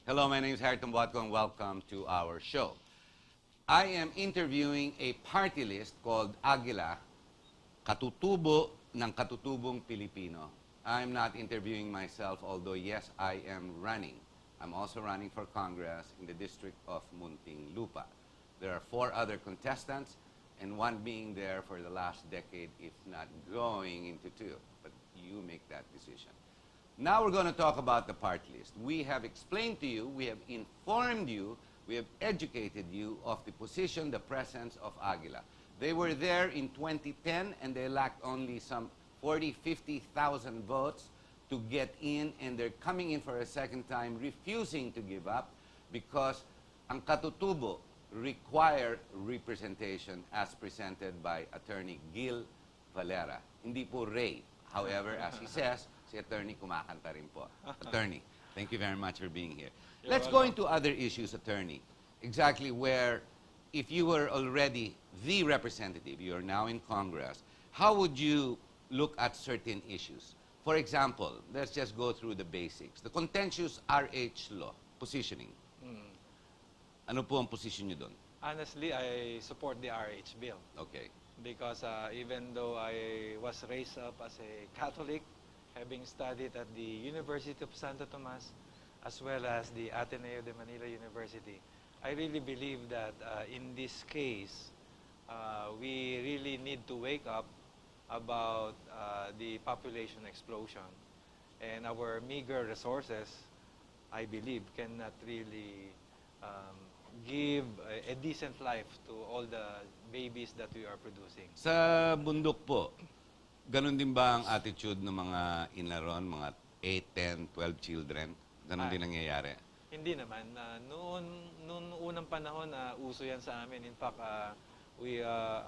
Hello, my name is Harriton Botco and welcome to our show. I am interviewing a party list called Agila, Katutubo ng Katutubong Pilipino. I'm not interviewing myself, although yes, I am running. I'm also running for Congress in the district of Muntinlupa. There are 4 other contestants, and one being there for the last decade, if not going into 2. But you make that decision. Now we're going to talk about the party list. We have explained to you, we have informed you, we have educated you of the position, the presence of Aguila. They were there in 2010 and they lacked only some 40, 50,000 votes to get in, and they're coming in for a second time, refusing to give up because ang katutubo require representation as presented by Attorney Gil Valera. Hindi po Ray. However, as he says, si Attorney kumakanta rin po. Attorney, thank you very much for being here. Let's go into other issues, Attorney. Exactly where, if you were already the representative, you are now in Congress, how would you look at certain issues? For example, let's just go through the basics. The contentious RH law, positioning. Ano po ang position nyo doon? Honestly, I support the RH bill Okay. because even though I was raised up as a Catholic, having studied at the University of Santo Tomas as well as the Ateneo de Manila University, I really believe that in this case, we really need to wake up about the population explosion, and our meager resources, I believe, cannot really give a decent life to all the babies that we are producing. Sa bundok po, ganun din ba ang attitude ng mga inaron, mga 8, 10, 12 children? Ganun din nangyayari? Hindi naman. Noon unang panahon, uso yan sa amin. In fact,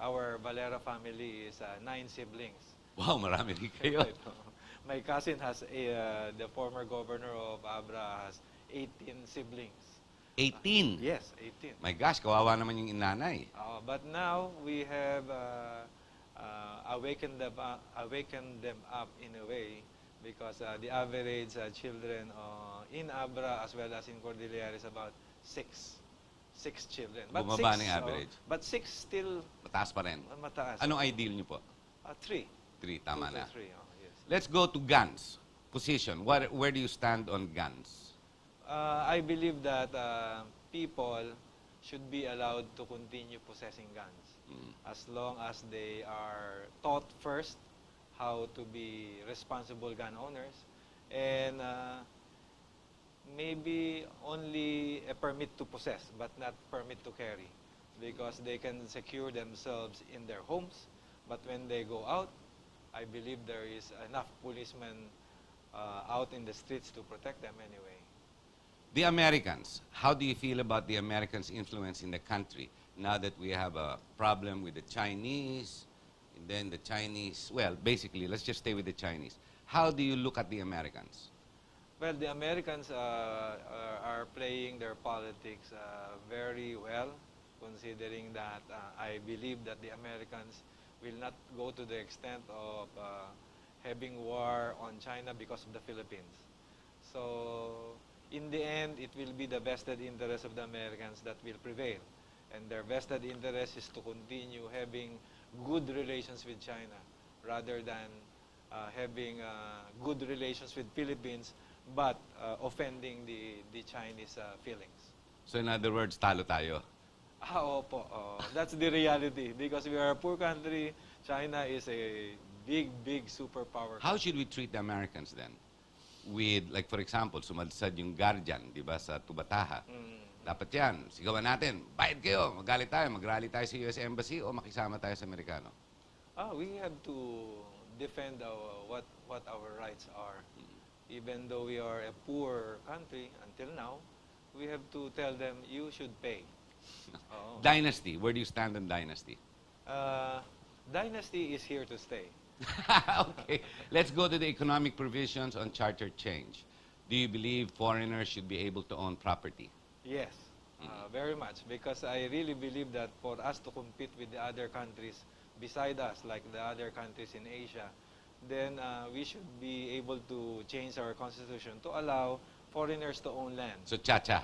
our Valera family is 9 siblings. Wow, marami rin kayo. My cousin has the former governor of Abra has 18 siblings. 18? Yes, 18. My gosh, kawawa naman yung inanay. But now we have awakened them up in a way because the average children in Abra as well as in Cordillera is about 6 children. Bumaba na yung average. But 6 still Mataas pa rin. mataas. Anong ideal nyo po? 3. 3, tama na. 3, yes. Let's go to guns. Position. Where do you stand on guns? I believe that people should be allowed to continue possessing guns as long as they are taught first how to be responsible gun owners, and maybe only a permit to possess but not permit to carry, because they can secure themselves in their homes, but when they go out, I believe there is enough policemen out in the streets to protect them anyway. The Americans, how do you feel about the Americans' influence in the country now that we have a problem with the Chinese, and then the Chinese, well, basically, let's just stay with the Chinese. How do you look at the Americans? Well, the Americans are playing their politics very well, considering that I believe that the Americans will not go to the extent of having war on China because of the Philippines. So, in the end, it will be the vested interest of the Americans that will prevail. And their vested interest is to continue having good relations with China rather than having good relations with Philippines but offending the Chinese feelings. So in other words, talo tayo. Opo. That's the reality. Because we are a poor country, China is a big superpower. How should we treat the Americans then? With, like for example, sumalsad yung guardian, di ba, sa Tubataha. Dapat yan, sigawan natin, bayad kayo, magalit tayo, mag-rally tayo sa US Embassy o makisama tayo sa Amerikano? We have to defend what our rights are. Even though we are a poor country until now, we have to tell them, you should pay. Dynasty, where do you stand on dynasty? Dynasty is here to stay. Okay, let's go to the economic provisions on charter change. Do you believe foreigners should be able to own property? Yes, very much. Because I really believe that for us to compete with the other countries beside us, like the other countries in Asia, then we should be able to change our constitution to allow foreigners to own land. So, Chacha.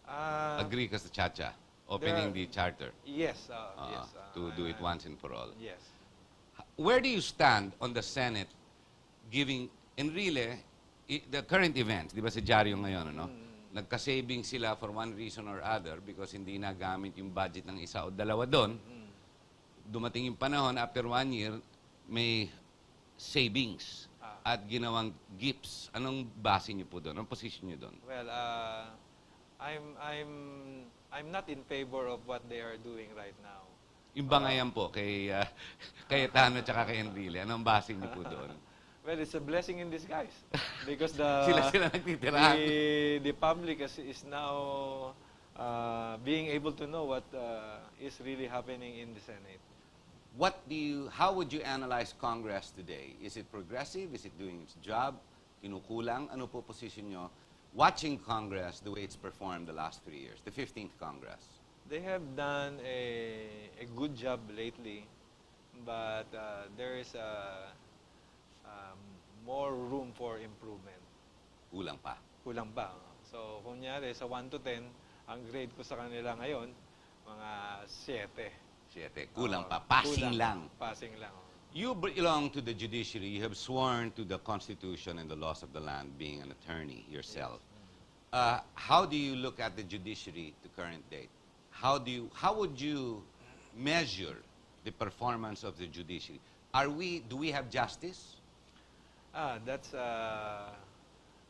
Uh, Agree ka sa Chacha. Opening the charter. Yes, yes. To do it once and for all. Yes. Where do you stand on the Senate giving, Enrile, the current events, di ba si Diaryo ngayon, ano? Nagka-saving sila for one reason or other because hindi nagamit yung budget ng isa o dalawa doon. Dumating yung panahon, after 1 year, may savings at ginawang gifts. Anong base niyo po doon? Anong position niyo doon? Well, I'm not in favor of what they are doing right now. Yung bangayan po kay Cayetano at kay Enrile, anong base niyo po doon? Well, it's a blessing in disguise because Sila nagtitirahan. the public is now being able to know what is really happening in the Senate. How would you analyze Congress today? Is it progressive? Is it doing its job? Kinukulang? Ano po position nyo? Watching Congress the way it's performed the last 3 years, the 15th Congress. They have done a good job lately, but there is more room for improvement. Kulang pa. Kulang pa. So, kunyari, sa 1 to 10, ang grade ko sa kanila ngayon, mga 7. Kulang pa. Passing lang. Passing lang. You belong to the judiciary. You have sworn to the Constitution and the laws of the land, being an attorney yourself. How do you look at the judiciary to current date? How would you measure the performance of the judiciary? Do we have justice?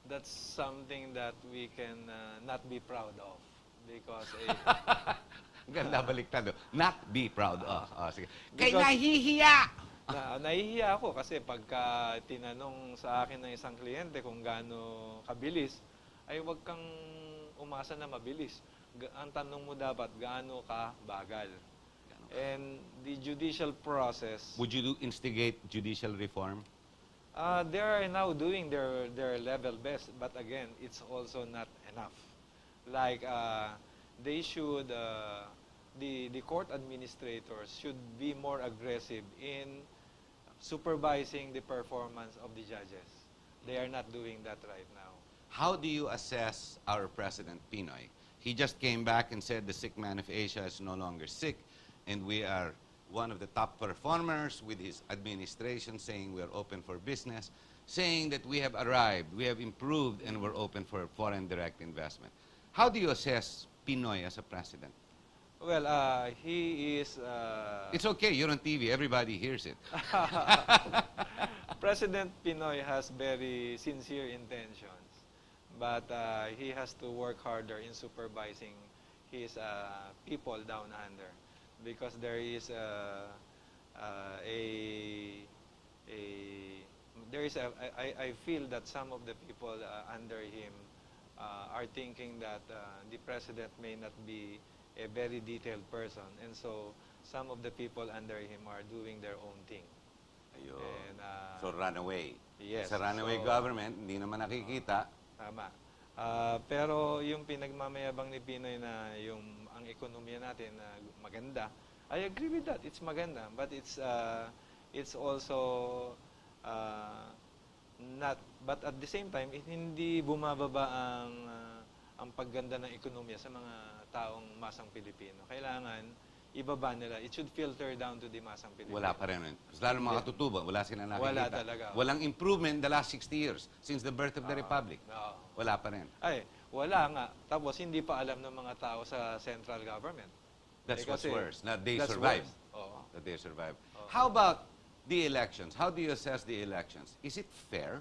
That's something that we can not be proud of because Ganda baliktad. Not be proud of. Sige. Kay Because- nahihiya! nahihiya ako kasi pagka tinanong sa akin ng isang kliyente kung gaano kabilis, ay huwag kang umasa na mabilis. Ang tanong mo dapat, gaano ka bagal. And the judicial process, Would you instigate judicial reform? they are now doing their level best, but again, it's also not enough. Like, they should, the court administrators should be more aggressive in supervising the performance of the judges. They are not doing that right now. How do you assess our President Pinoy? He just came back and said the sick man of Asia is no longer sick, and we are one of the top performers with his administration, saying we are open for business, saying that we have arrived, we have improved, and we're open for foreign direct investment. How do you assess Pinoy as a president? Well, he is... It's okay, you're on TV, everybody hears it. President Pinoy has very sincere intentions, but he has to work harder in supervising his people down under, because there is I feel that some of the people under him are thinking that the president may not be a very detailed person, and so some of the people under him are doing their own thing. Ayun. And, So runaway. yes, Sa runaway so- government, hindi naman nakikita. Tama. Pero yung pinagmamayabang ni Pinoy na ang ekonomiya natin na maganda, I agree with that. It's maganda, but it's also not. But at the same time, hindi bumababa ang pagganda ng ekonomiya sa mga taong masang Pilipino. Kailangan ibaba nila. It should filter down to the masang Pilipino. Wala pa rin. Kasi lalo mga katutubo, wala sila nakikita. Wala talaga. Walang improvement the last 60 years since the birth of the Republic. Oo. Wala pa rin. Ay, wala nga. Tapos hindi pa alam ng mga tao sa central government. That's what's Kasi worse. Na they that's survive. worse. Oo. That they survive. Oo. How about the elections? How do you assess the elections? Is it fair?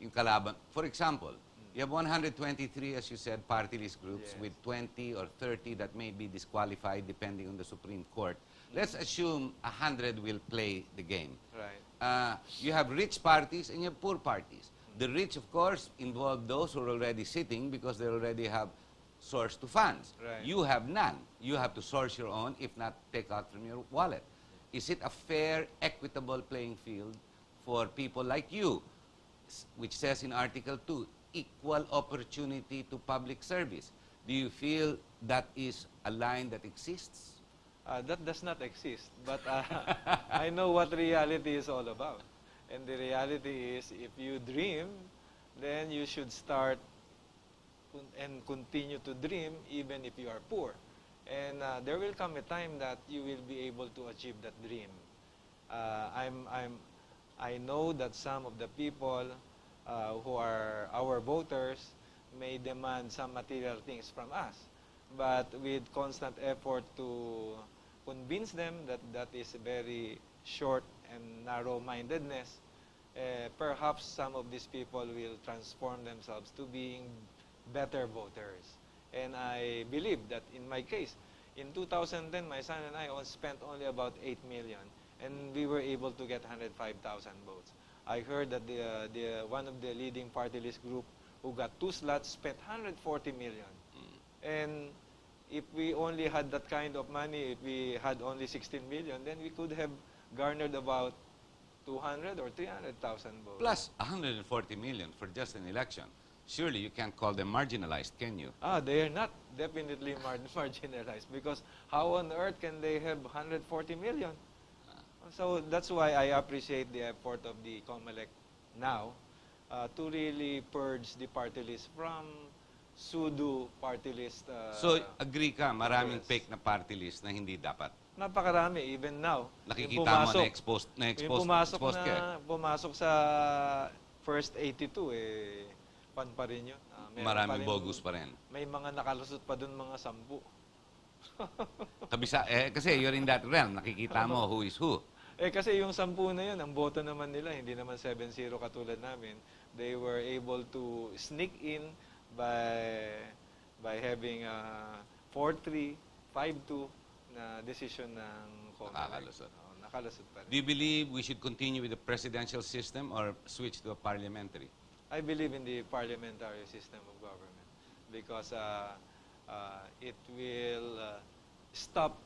Yung kalaban. For example, you have 123, as you said, party list groups Yes. with 20 or 30 that may be disqualified depending on the Supreme Court. Let's assume 100 will play the game. Right. You have rich parties and you have poor parties. The rich, of course, involve those who are already sitting because they already have source to funds. Right. You have none. You have to source your own, if not take out from your wallet. Is it a fair, equitable playing field for people like you, which says in Article 2, equal opportunity to public service? Do you feel that is a line that exists? That does not exist, but I know what reality is all about. And the reality is, if you dream then you should start and continue to dream even if you are poor. And there will come a time that you will be able to achieve that dream. I know that some of the people who are our voters may demand some material things from us. But with constant effort to convince them that that is a very short and narrow-mindedness, perhaps some of these people will transform themselves to being better voters. And I believe that in my case, in 2010, my son and I spent only about 8 million, and we were able to get 105,000 votes. I heard that one of the leading party list group who got 2 slots spent 140 million. And if we only had that kind of money, if we had only 16 million, then we could have garnered about 200 or 300,000 votes. Plus 140 million for just an election. Surely you can't call them marginalized, can you? They are not definitely marginalized, because how on earth can they have 140 million? So that's why I appreciate the effort of the COMELEC now to really purge the party list from pseudo party list. So, agree ka, maraming Yes. fake na party list na hindi dapat. Napakarami, even now. Nakikita mo na exposed ka. Pumasok sa first 82, pan pa rin yun. Meron Maraming pa rin- bogus pa rin. May mga nakalusot pa dun, mga 10. Kasi you're in that realm, nakikita mo who is who. Kasi yung 10 na yun, ang boto naman nila, hindi naman 7-0 katulad namin. They were able to sneak in by having a 4-3, 5-2 na decision ng COMELEC. Nakakalusot. Nakalusot pa rin. Do you believe we should continue with the presidential system or switch to a parliamentary? I believe in the parliamentary system of government because it will stop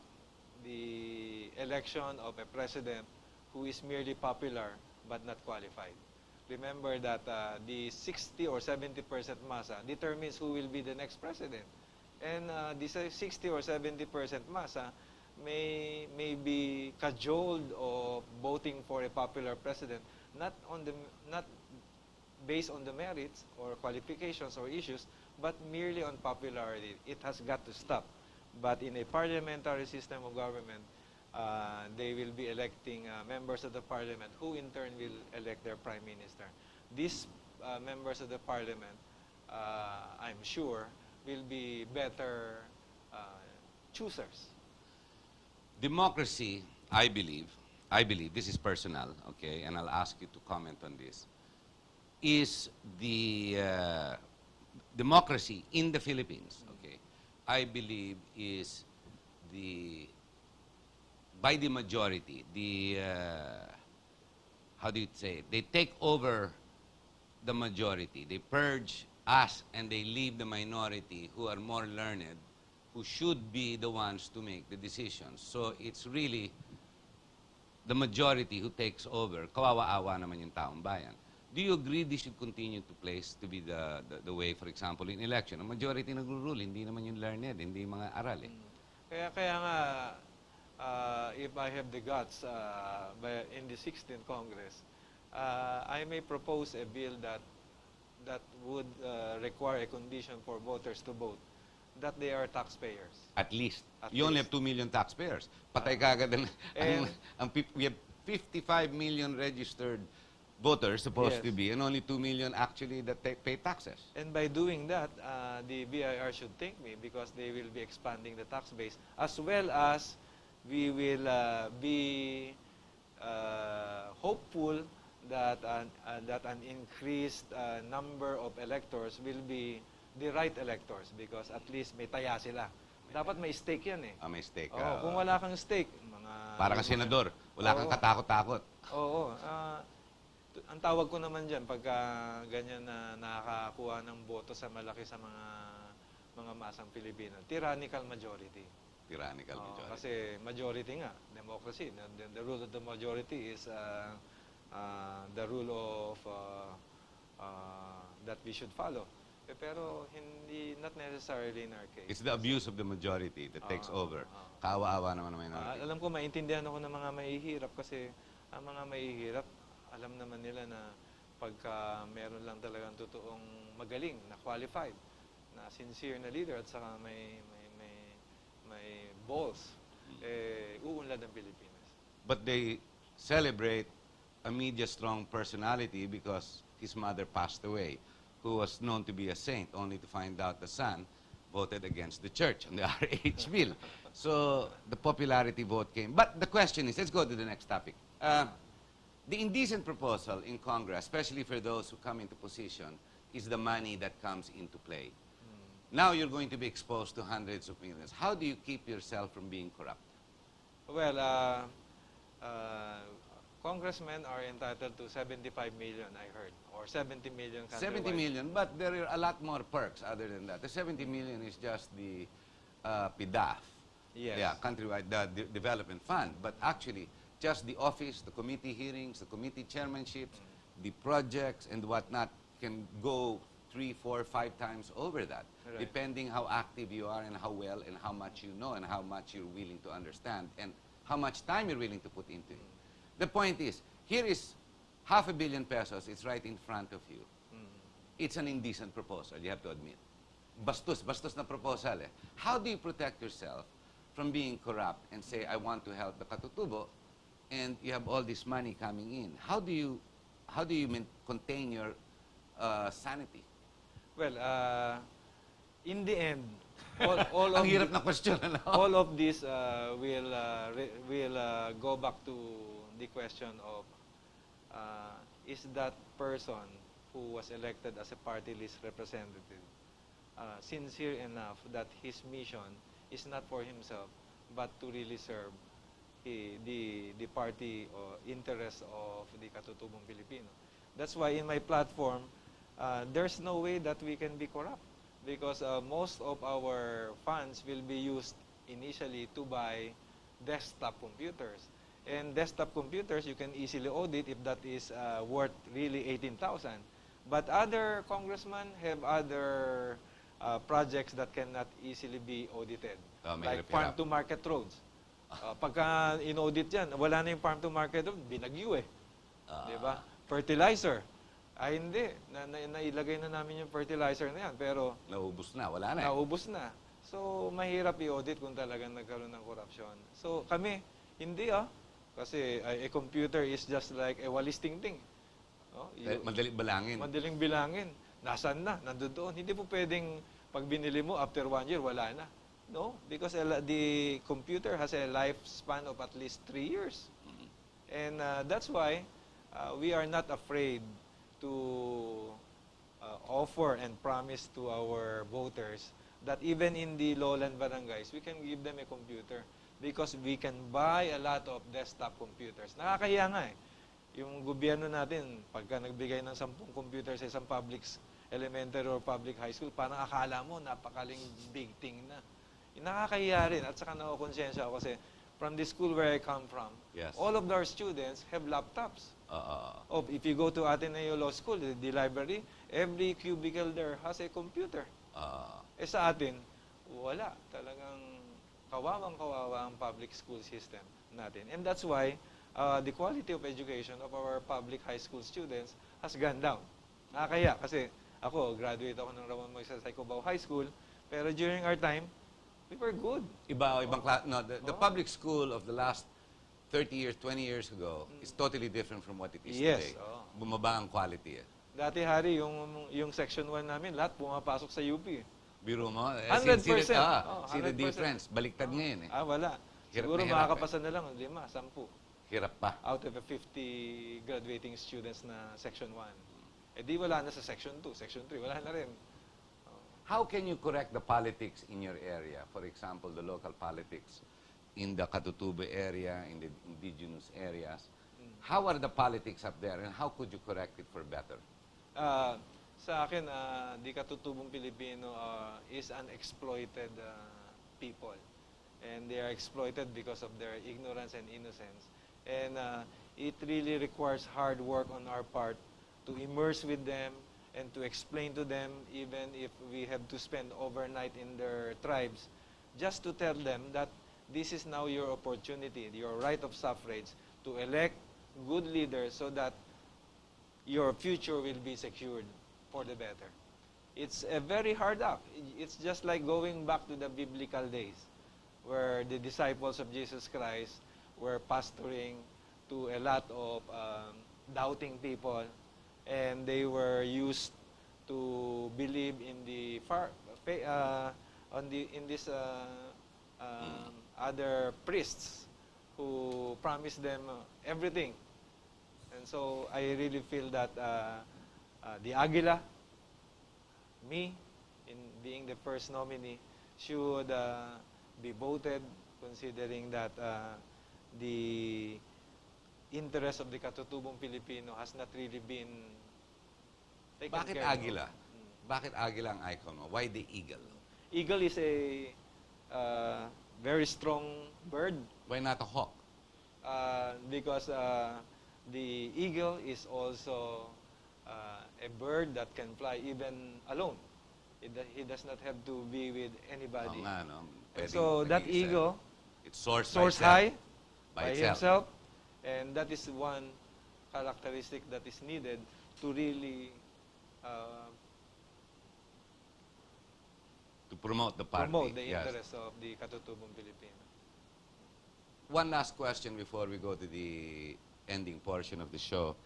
the election of a president who is merely popular but not qualified. Remember that the 60 or 70% masa determines who will be the next president. And this 60 or 70% masa may be cajoled of voting for a popular president, not based on the merits or qualifications or issues, but merely on popularity. It has got to stop. But in a parliamentary system of government, they will be electing members of the parliament who in turn will elect their prime minister. These members of the parliament, I'm sure, will be better choosers. Democracy, I believe, this is personal, okay, and I'll ask you to comment on this, is the democracy in the Philippines, okay, I believe is by the majority, how do you say it? They take over the majority. They purge us and they leave the minority who are more learned, who should be the ones to make the decisions. So it's really the majority who takes over. Kawawa-awa naman yung taong bayan. Do you agree this should continue to be the way, for example, in election? Ang majority nagro-rule, hindi naman yung learned, hindi yung mga aral eh. Kaya nga, if I have the guts in the 16th Congress, I may propose a bill that would require a condition for voters to vote, that they are taxpayers. At least. At You only least. have 2 million taxpayers. Patay kagad And- we have 55 million registered voters supposed Yes. to be, and only 2 million actually that pay taxes. And by doing that, the BIR should thank me because they will be expanding the tax base, as well as we will be hopeful that an increased number of electors will be the right electors because at least may taya sila. Dapat may stake yan eh. May stake. Kung wala kang stake, mga... Para kang senador, wala kang Oo. katakot-takot. Oo. Ang tawag ko naman dyan, pagka ganyan na nakakakuha ng boto sa malaki sa mga masang Pilipino, tyrannical majority. Tyrannical majority. Kasi majority nga, democracy. The rule of the majority is the rule of that we should follow. Pero not necessarily in our case. It's the abuse of the majority that takes over. Kawa-awa naman ng minority. Alam ko, maintindihan ako ng mga mahihirap kasi ang mga mahihirap, alam naman nila na pagka meron lang talagang totoong magaling na qualified, na sincere na leader at saka may balls, uunlad ang Pilipinas. But they celebrate a media-strong personality because his mother passed away, who was known to be a saint, only to find out the son voted against the church on the RH bill. So the popularity vote came. But the question is, let's go to the next topic. The indecent proposal in Congress, especially for those who come into position, is the money that comes into play. Now you're going to be exposed to hundreds of millions. How do you keep yourself from being corrupt? Well, congressmen are entitled to 75 million, I heard, or 70 million. 70 million, but there are a lot more perks other than that. The 70 million is just the PDAF, Yes. yeah, countrywide development fund. But actually, just the office, the committee hearings, the committee chairmanships, the projects and whatnot can go 3, 4, 5 times over that, Right. depending how active you are and how well and how much you know and how much you're willing to understand and how much time you're willing to put into it. The point is, here is $500 million pesos. It's right in front of you. It's an indecent proposal, you have to admit. Bastos na proposal eh. How do you protect yourself from being corrupt and say, I want to help the Katutubo, and you have all this money coming in? How do you contain your sanity? Well, in the end, all Ang of hirap na question, ano? all of this will go back to the question of is that person who was elected as a party list representative sincere enough that his mission is not for himself but to really serve the party or interest of the Katutubong Pilipino. That's why in my platform, there's no way that we can be corrupt because most of our funds will be used initially to buy desktop computers. And desktop computers, you can easily audit if that is worth really 18,000. But other congressmen have other projects that cannot easily be audited. Like farm-to-market roads. Pagka in-audit yan, wala na yung farm-to-market road, binagyo eh. Diba? Fertilizer. Ay hindi, nailagay na namin yung fertilizer na yan, pero Naubos na, wala na. naubos na. So, mahirap i-audit kung talagang nagkaroon ng korupsyon. So, kami, hindi kasi a computer is just like a walis ting-ting. Oh, Madali balangin. madaling bilangin. Nasaan na? Nandoon. Hindi po pwedeng pag binili mo, after 1 year, wala na. No, because the computer has a lifespan of at least 3 years. And that's why we are not afraid to offer and promise to our voters that even in the lowland barangays, we can give them a computer because we can buy a lot of desktop computers. Nakakahiya nga eh. Yung gobyerno natin, pagka nagbigay ng 10 computer sa isang public elementary or public high school, parang akala mo napakaling big thing na. Nakakahiya rin at saka nakukonsensya ako kasi from the school where I come from, Yes. all of our students have laptops. If you go to Ateneo Law School, the library, every cubicle there has a computer. Sa atin, wala. Talagang kawawang-kawawa ang public school system natin. And that's why the quality of education of our public high school students has gone down. Nakakaya kasi ako, graduate ako ng Ramon Moises Saicobao High School, pero during our time, we were good. Ibang no, the public school of the last 30 years, 20 years ago is totally different from what it is Yes, today. Bumaba ang quality eh. Dati, Hari, yung Section 1 namin, lahat pumapasok sa UP. Biro mo, 100%. see the 100%. difference. Baliktad ngayon eh. Wala. Hirap Siguro na hirap makakapasa na lang, 5, 10. Hirap pa. Out of the 50 graduating students na Section 1. Di wala na sa Section 2, Section 3, wala na rin. How can you correct the politics in your area? For example, the local politics in the Katutubo area, in the indigenous areas. How are the politics up there and how could you correct it for better? Sa akin, di Katutubong Pilipino is an exploited people. And they are exploited because of their ignorance and innocence. And it really requires hard work on our part to immerse with them and to explain to them, even if we have to spend overnight in their tribes, just to tell them that this is now your opportunity, your right of suffrage, to elect good leaders so that your future will be secured for the better. It's a very hard act. It's just like going back to the biblical days where the disciples of Jesus Christ were pastoring to a lot of doubting people, and they were used to believe in the other priests who promised them everything. And so I really feel that the Aguila, me, in being the first nominee, should be voted, considering that the interest of the Katutubong Pilipino has not really been taken Bakit care of. Agila? Bakit Agila ang icon mo? Why the eagle? Eagle is a very strong bird Why not a hawk? because the eagle is also a bird that can fly even alone. He does not have to be with anybody. Oo nga, no? And Pwedeng so that mag-iisa. eagle It soars soars by itself. high by itself. himself, and that is one characteristic that is needed to really To promote the party. promote the Yes. interests of the Katutubong Pilipino. One last question before we go to the ending portion of the show.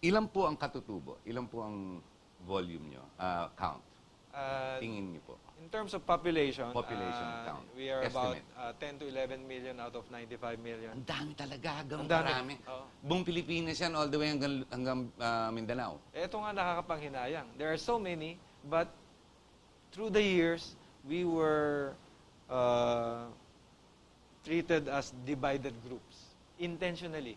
Ilan po ang katutubo? Ilan po ang volume nyo? Count. Tingin nyo po. In terms of population, Count. we are Estimate. about 10 to 11 million out of 95 million. Ang dami talaga. Ganun Ang dami. karami. Oo. Buong Pilipinas yan all the way hanggang Mindanao. Ito nga nakakapanghinayang. There are so many, but through the years, we were treated as divided groups intentionally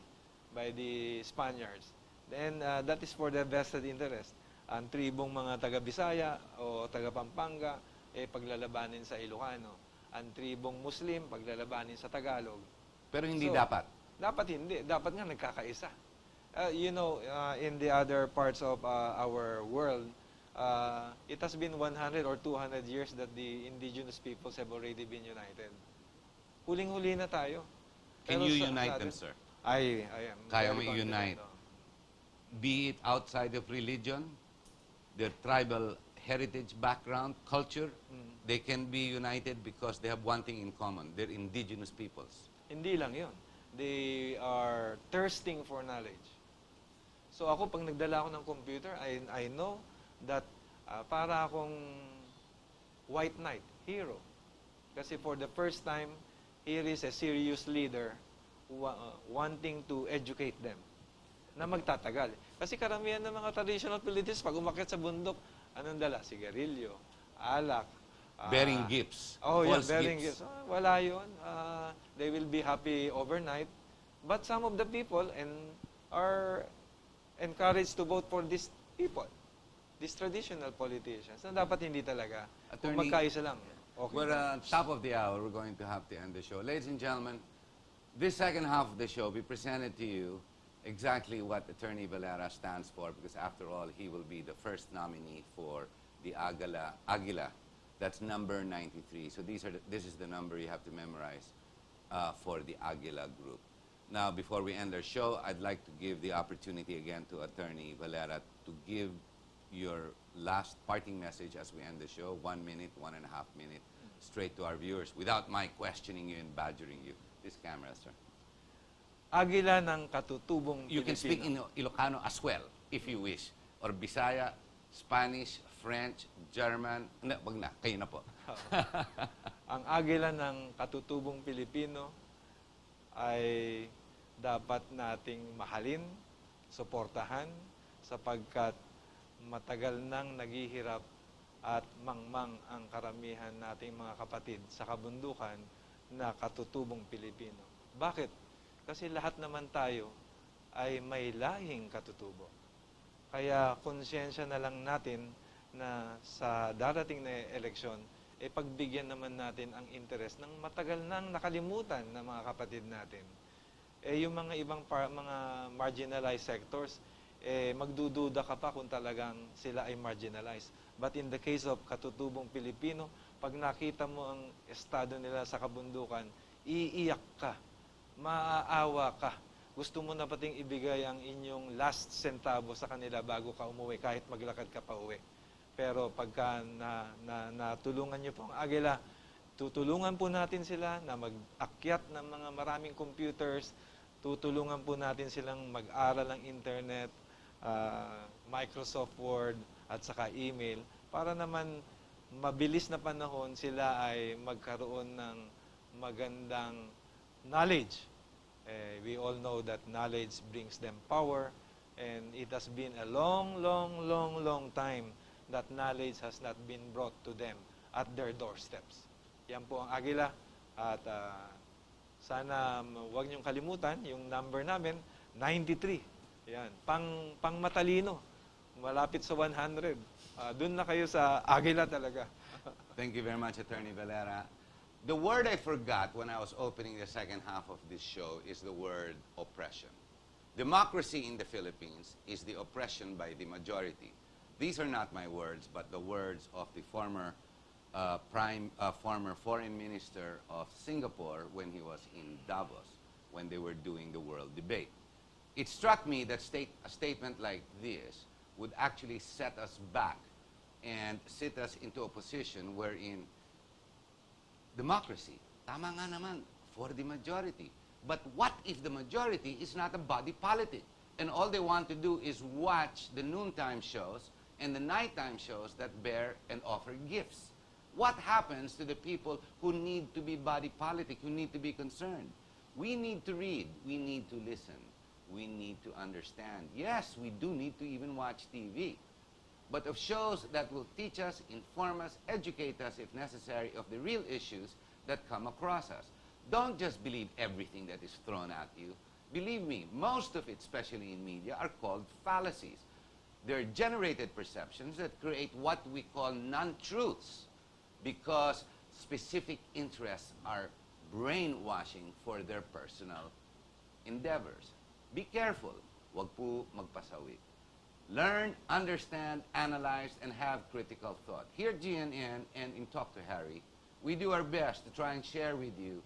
by the Spaniards. And that is for their vested interest. Ang tribong mga taga-Bisaya o taga-Pampanga, paglalabanin sa Ilocano. Ang tribong Muslim, paglalabanin sa Tagalog. Pero hindi So, dapat. Dapat hindi. Dapat nga nagkakaisa. In the other parts of our world, it has been 100 or 200 years that the indigenous peoples have already been united. Huling-huli na tayo. Can Pero you sa unite atin, them, sir? I am. Kaya very mo i-unite? confident, Be it outside of religion, their tribal heritage background, culture, they can be united because they have one thing in common. They're indigenous peoples. Hindi lang yun. They are thirsting for knowledge. So ako, pag nagdala ako ng computer, I know that para akong white knight, hero. Kasi for the first time, here is a serious leader wanting to educate them na magtatagal. Kasi karamihan ng mga traditional Filipinos, pag umakyat sa bundok, anong dala? Sigarilyo, alak. Bearing gifts. Oh, yeah, false bearing gifts. Wala yun. They will be happy overnight. But some of the people are encouraged to vote for these people, these traditional politicians, na dapat hindi talaga. Kung Attorney, magkaisa lang. Okay. We're top of the hour. We're going to have to end the show. Ladies and gentlemen, this second half of the show, we presented to you exactly what Attorney Valera stands for, because after all, he will be the first nominee for the Aguila. That's number 93. So this is the number you have to memorize for the Aguila group. Now, before we end our show, I'd like to give the opportunity again to Attorney Valera to give your last parting message as we end the show, 1 minute, 1.5 minute, straight to our viewers, without my questioning you and badgering you. This camera, sir. Agila ng Katutubong You can speak Pilipino. in Ilocano as well, if you wish. Or Bisaya, Spanish, French, German. Wag na, kayo na po. Ang agila ng Katutubong Pilipino ay dapat nating mahalin, suportahan, sapagkat matagal nang naghihirap at mangmang ang karamihan nating mga kapatid sa kabundukan na Katutubong Pilipino. Bakit? Kasi lahat naman tayo ay may lahing katutubo. Kaya konsyensya na lang natin na sa darating na eleksyon, pagbigyan naman natin ang interes ng matagal nang nakalimutan ng mga kapatid natin. Yung mga ibang mga marginalized sectors, magdududa ka pa kung talagang sila ay marginalized. But in the case of Katutubong Pilipino, pag nakita mo ang estado nila sa kabundukan, iiyak ka, maaawa ka, gusto mo na pating ibigay ang inyong last centavo sa kanila bago ka umuwi, kahit maglakad ka pa uwi. Pero pagka natulungan nyo po ang Agila, tutulungan po natin sila na mag-akyat ng mga maraming computers, tutulungan po natin silang mag-aral ng internet, Microsoft Word, at saka email, para naman mabilis na panahon sila ay magkaroon ng magandang knowledge. We all know that knowledge brings them power, and it has been a long time that knowledge has not been brought to them at their doorsteps. Yan po ang Agila, at sana huwag niyong kalimutan yung number namin, 93. Yan, pang matalino, malapit sa 100. Doon na kayo sa Agila talaga. Thank you very much, Attorney Valera. The word I forgot when I was opening the second half of this show is the word oppression. Democracy in the Philippines is the oppression by the majority. These are not my words, but the words of the former foreign minister of Singapore when he was in Davos, when they were doing the world debate. It struck me that a statement like this would actually set us back and sit us into a position wherein democracy, tama nga naman, for the majority. But what if the majority is not a body politic? And all they want to do is watch the noontime shows and the nighttime shows that bear and offer gifts. What happens to the people who need to be body politic, who need to be concerned? We need to read. We need to listen. We need to understand. Yes, we do need to even watch TV. But of shows that will teach us, inform us, educate us, if necessary, of the real issues that come across us. Don't just believe everything that is thrown at you. Believe me, most of it, especially in media, are called fallacies. They're generated perceptions that create what we call non-truths because specific interests are brainwashing for their personal endeavors. Be careful. Huwag po magpasawi. Learn, understand, analyze, and have critical thought. Here at GNN and in Talk to Harry, we do our best to try and share with you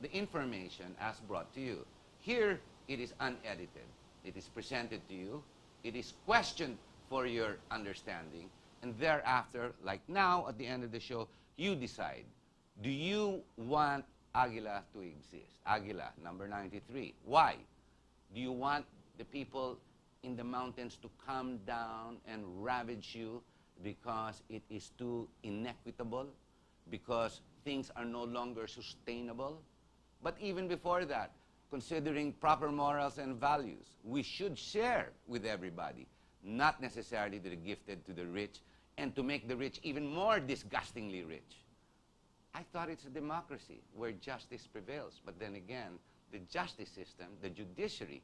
the information as brought to you. Here, it is unedited. It is presented to you. It is questioned for your understanding. And thereafter, like now, at the end of the show, you decide. Do you want Agila to exist? Agila, number 93. Why? Do you want the people in the mountains to come down and ravage you because it is too inequitable, because things are no longer sustainable? But even before that, considering proper morals and values, we should share with everybody, not necessarily to the gifted, to the rich, and to make the rich even more disgustingly rich. I thought it's a democracy where justice prevails, but then again, the justice system, the judiciary,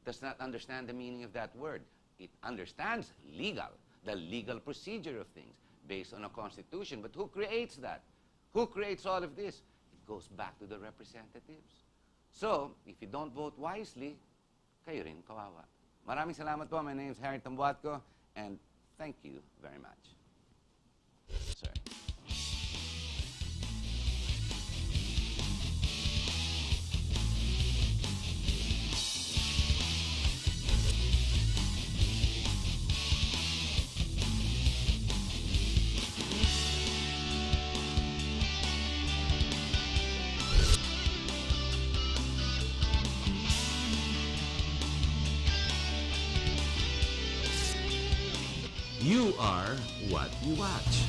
does not understand the meaning of that word. It understands legal, the legal procedure of things based on a constitution. But who creates that? Who creates all of this? It goes back to the representatives. So, if you don't vote wisely, kayo rin kawawa. Maraming salamat po. My name is Harry Tambuatco, and thank you very much. Sir. You are what you watch.